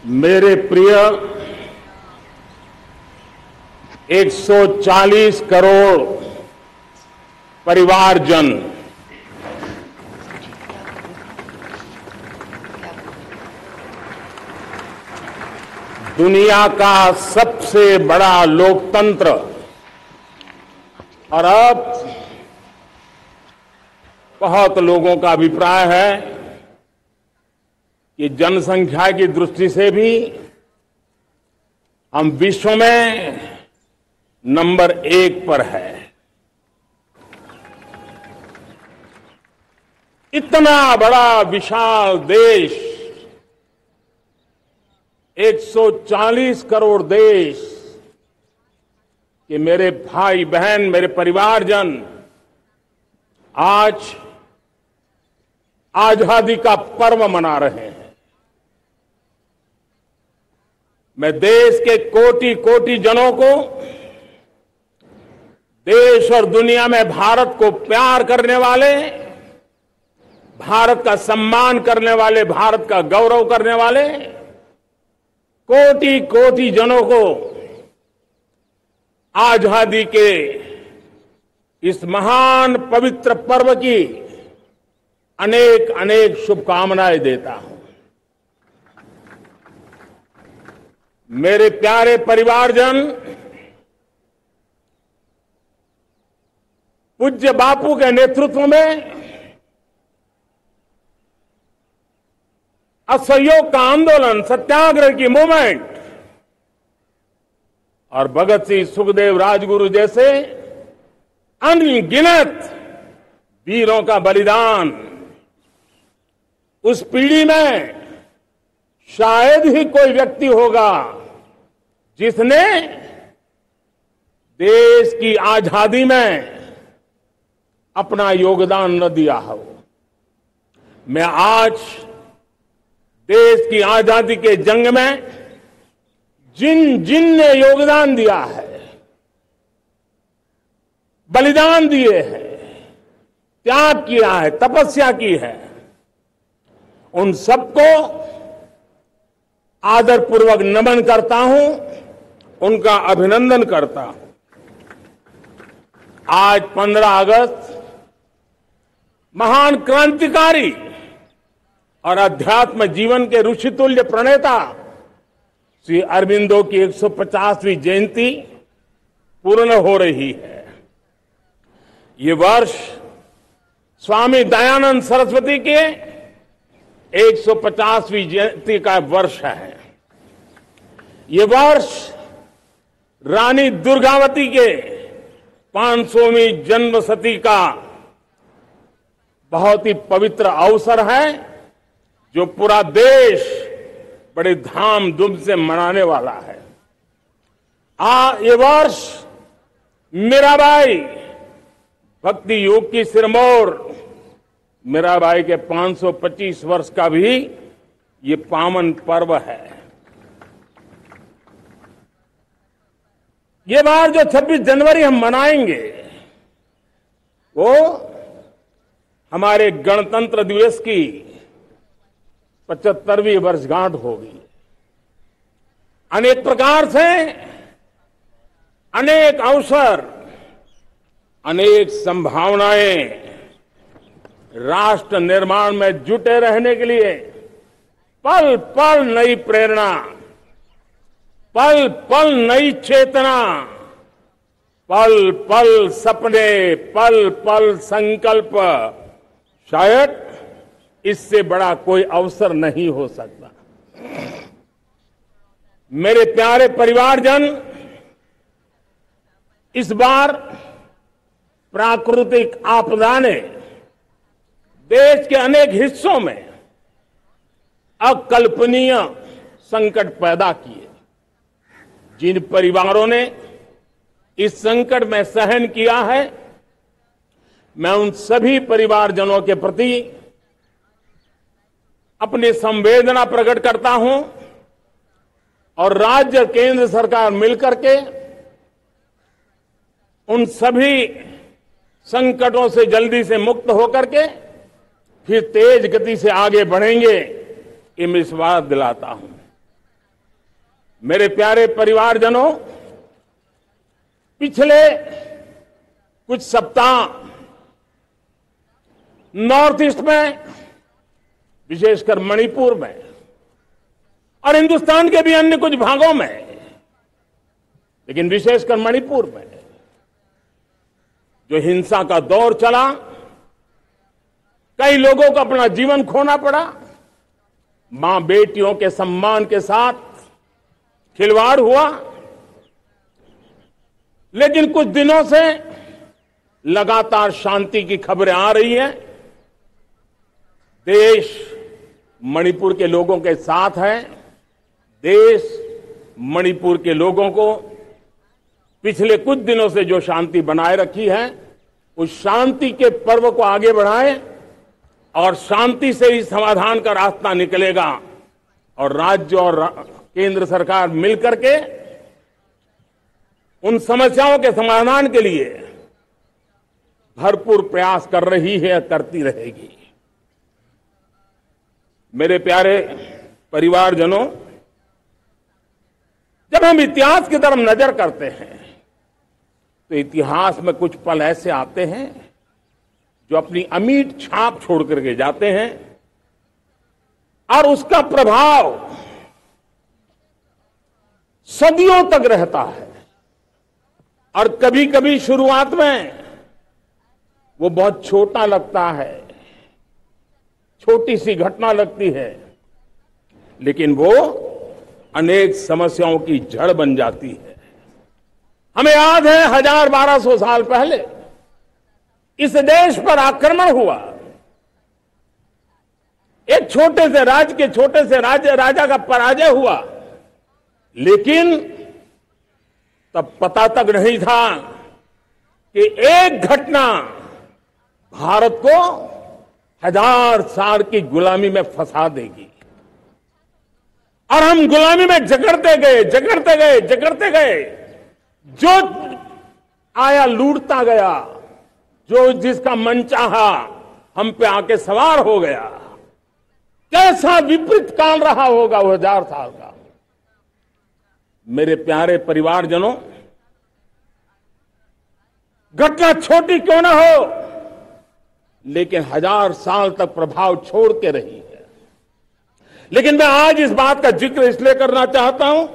मेरे प्रिय 140 करोड़ परिवारजन, दुनिया का सबसे बड़ा लोकतंत्र और अब बहुत लोगों का अभिप्राय है कि जनसंख्या की दृष्टि से भी हम विश्व में नंबर 1 पर है। इतना बड़ा विशाल देश, 140 करोड़ देश कि मेरे भाई बहन, मेरे परिवारजन आज आजादी का पर्व मना रहे हैं। मैं देश के कोटि कोटि जनों को, देश और दुनिया में भारत को प्यार करने वाले, भारत का सम्मान करने वाले, भारत का गौरव करने वाले कोटि कोटि जनों को आजादी के इस महान पवित्र पर्व की अनेक अनेक शुभकामनाएं देता हूं। मेरे प्यारे परिवारजन, पूज्य बापू के नेतृत्व में असहयोग का आंदोलन, सत्याग्रह की मूवमेंट और भगत सिंह, सुखदेव, राजगुरु जैसे अनगिनत वीरों का बलिदान, उस पीढ़ी में शायद ही कोई व्यक्ति होगा जिसने देश की आजादी में अपना योगदान न दिया हो। मैं आज देश की आजादी के जंग में जिन जिन ने योगदान दिया है, बलिदान दिए हैं, त्याग किया है, तपस्या की है, उन सबको आदरपूर्वक नमन करता हूं, उनका अभिनंदन करता हूं। आज 15 अगस्त महान क्रांतिकारी और अध्यात्म जीवन के ऋषितुल्य प्रणेता श्री अरबिंदो की 150वीं जयंती पूर्ण हो रही है। ये वर्ष स्वामी दयानंद सरस्वती के 150वीं जयंती का वर्ष है। ये वर्ष रानी दुर्गावती के 500वीं जन्मशती का बहुत ही पवित्र अवसर है, जो पूरा देश बड़े धामधूम से मनाने वाला है। ये वर्ष मीराबाई, भक्ति योग की सिरमौर मीराबाई के 525 वर्ष का भी ये पावन पर्व है। ये बार जो 26 जनवरी हम मनाएंगे वो हमारे गणतंत्र दिवस की 75वीं वर्षगांठ होगी। अनेक प्रकार से अनेक अवसर, अनेक संभावनाएं राष्ट्र निर्माण में जुटे रहने के लिए पल पल नई प्रेरणा, पल पल नई चेतना, पल पल सपने, पल पल संकल्प, शायद इससे बड़ा कोई अवसर नहीं हो सकता। मेरे प्यारे परिवारजन, इस बार प्राकृतिक आपदा ने देश के अनेक हिस्सों में अकल्पनीय संकट पैदा किए। जिन परिवारों ने इस संकट में सहन किया है, मैं उन सभी परिवारजनों के प्रति अपनी संवेदना प्रकट करता हूं और राज्य और केंद्र सरकार मिलकर के उन सभी संकटों से जल्दी से मुक्त होकर के फिर तेज गति से आगे बढ़ेंगे, ये मैं विश्वास दिलाता हूं। मेरे प्यारे परिवारजनों, पिछले कुछ सप्ताह नॉर्थ ईस्ट में, विशेषकर मणिपुर में और हिंदुस्तान के भी अन्य कुछ भागों में, लेकिन विशेषकर मणिपुर में जो हिंसा का दौर चला, कई लोगों को अपना जीवन खोना पड़ा, मां बेटियों के सम्मान के साथ खिलवाड़ हुआ। लेकिन कुछ दिनों से लगातार शांति की खबरें आ रही हैं। देश मणिपुर के लोगों के साथ है। देश मणिपुर के लोगों को पिछले कुछ दिनों से जो शांति बनाए रखी है, उस शांति के पर्व को आगे बढ़ाएं और शांति से ही समाधान का रास्ता निकलेगा। और राज्य और केंद्र सरकार मिलकर के उन समस्याओं के समाधान के लिए भरपूर प्रयास कर रही है, करती रहेगी। मेरे प्यारे परिवारजनों, जब हम इतिहास की तरफ नजर करते हैं तो इतिहास में कुछ पल ऐसे आते हैं जो अपनी अमिट छाप छोड़ करके जाते हैं और उसका प्रभाव सदियों तक रहता है। और कभी कभी शुरुआत में वो बहुत छोटा लगता है, छोटी सी घटना लगती है, लेकिन वो अनेक समस्याओं की जड़ बन जाती है। हमें याद है 1000-1200 साल पहले इस देश पर आक्रमण हुआ। एक छोटे से राज्य के छोटे से राजा का पराजय हुआ, लेकिन तब पता तक नहीं था कि एक घटना भारत को 1000 साल की गुलामी में फंसा देगी। और हम गुलामी में जकड़ते गए, जो आया लूटता गया, जो जिसका मन चाहा हम पे आके सवार हो गया। कैसा विपरीत काल रहा होगा वो 1000 साल का। मेरे प्यारे परिवारजनों, घटना छोटी क्यों ना हो, लेकिन 1000 साल तक प्रभाव छोड़ के रही है। लेकिन मैं आज इस बात का जिक्र इसलिए करना चाहता हूं